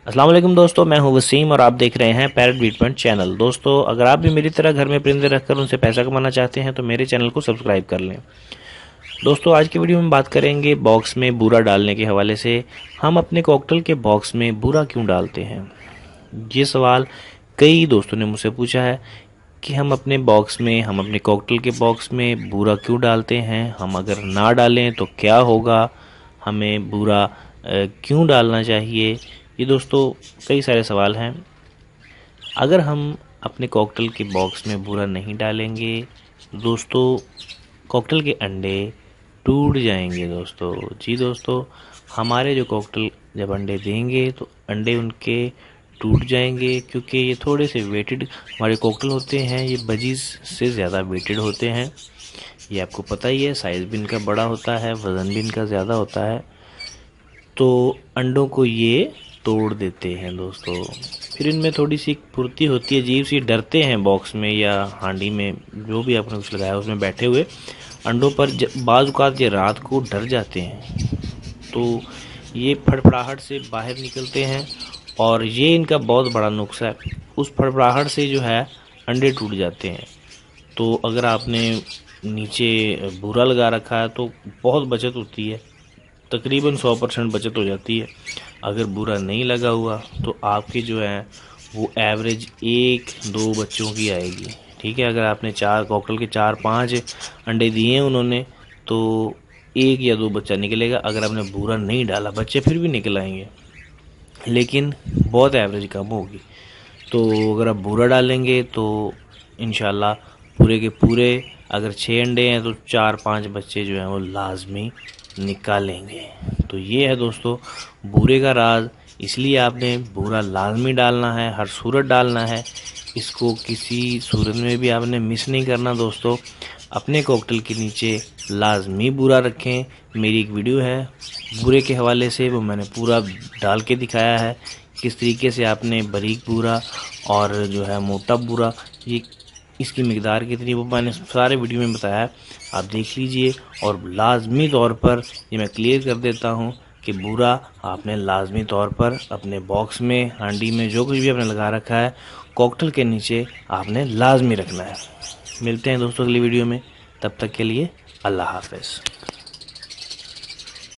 अस्सलाम वालेकुम दोस्तों, मैं हूं वसीम और आप देख रहे हैं पैरट बीट पॉइंट चैनल। दोस्तों, अगर आप भी मेरी तरह घर में परिंदे रखकर उनसे पैसा कमाना चाहते हैं तो मेरे चैनल को सब्सक्राइब कर लें। दोस्तों, आज की वीडियो में बात करेंगे बॉक्स में बूरा डालने के हवाले से। हम अपने कॉकटेल के बॉक्स में बूरा क्यों डालते हैं, ये सवाल कई दोस्तों ने मुझसे पूछा है कि हम अपने कॉकटेल के बॉक्स में बूरा क्यों डालते हैं, हम अगर ना डालें तो क्या होगा, हमें बूरा क्यों डालना चाहिए। ये दोस्तों कई सारे सवाल हैं। अगर हम अपने कॉकटेल के बॉक्स में बूरा नहीं डालेंगे दोस्तों, कॉकटेल के अंडे टूट जाएंगे दोस्तों। जी दोस्तों, हमारे जो कॉकटेल जब अंडे देंगे तो अंडे उनके टूट जाएंगे, क्योंकि ये थोड़े से वेटेड हमारे कॉकटेल होते हैं। ये बजीज से ज़्यादा वेटेड होते हैं, ये आपको पता ही है। साइज़ भी इनका बड़ा होता है, वज़न भी इनका ज़्यादा होता है, तो अंडों को ये तोड़ देते हैं दोस्तों। फिर इनमें थोड़ी सी फुर्ती होती है, अजीब सी, डरते हैं बॉक्स में या हांडी में, जो भी आपने कुछ लगाया उसमें बैठे हुए अंडों पर बाज़ औक़ात ये रात को डर जाते हैं, तो ये फड़फड़ाहट से बाहर निकलते हैं और ये इनका बहुत बड़ा नुक्स है। उस फड़फड़ाहट से जो है अंडे टूट जाते हैं। तो अगर आपने नीचे बूरा लगा रखा है तो बहुत बचत होती है, तकरीबन 100% बचत हो जाती है। अगर बूरा नहीं लगा हुआ तो आपके जो है वो एवरेज 1-2 बच्चों की आएगी। ठीक है, अगर आपने 4 कॉकटेल के 4-5 अंडे दिए हैं उन्होंने, तो 1 या 2 बच्चा निकलेगा। अगर आपने बूरा नहीं डाला, बच्चे फिर भी निकल आएंगे, लेकिन बहुत एवरेज कम होगी। तो अगर आप बूरा डालेंगे तो इंशाल्लाह पूरे के पूरे, अगर 6 अंडे हैं तो 4-5 बच्चे जो हैं वो लाजमी निकालेंगे। तो ये है दोस्तों बूरे का राज। इसलिए आपने बूरा लाजमी डालना है, हर सूरत डालना है, इसको किसी सूरत में भी आपने मिस नहीं करना दोस्तों। अपने कॉकटेल के नीचे लाजमी बूरा रखें। मेरी एक वीडियो है बूरे के हवाले से, वो मैंने पूरा डाल के दिखाया है किस तरीके से आपने बारीक बूरा और जो है मोटा बूरा, ये इसकी मिकदार कितनी, वो मैंने सारे वीडियो में बताया है, आप देख लीजिए। और लाजमी तौर पर ये मैं क्लियर कर देता हूँ कि बूरा आपने लाजमी तौर पर अपने बॉक्स में, हांडी में, जो कुछ भी आपने लगा रखा है, कॉकटेल के नीचे आपने लाजमी रखना है। मिलते हैं दोस्तों अगली वीडियो में, तब तक के लिए अल्लाह हाफ़िज़।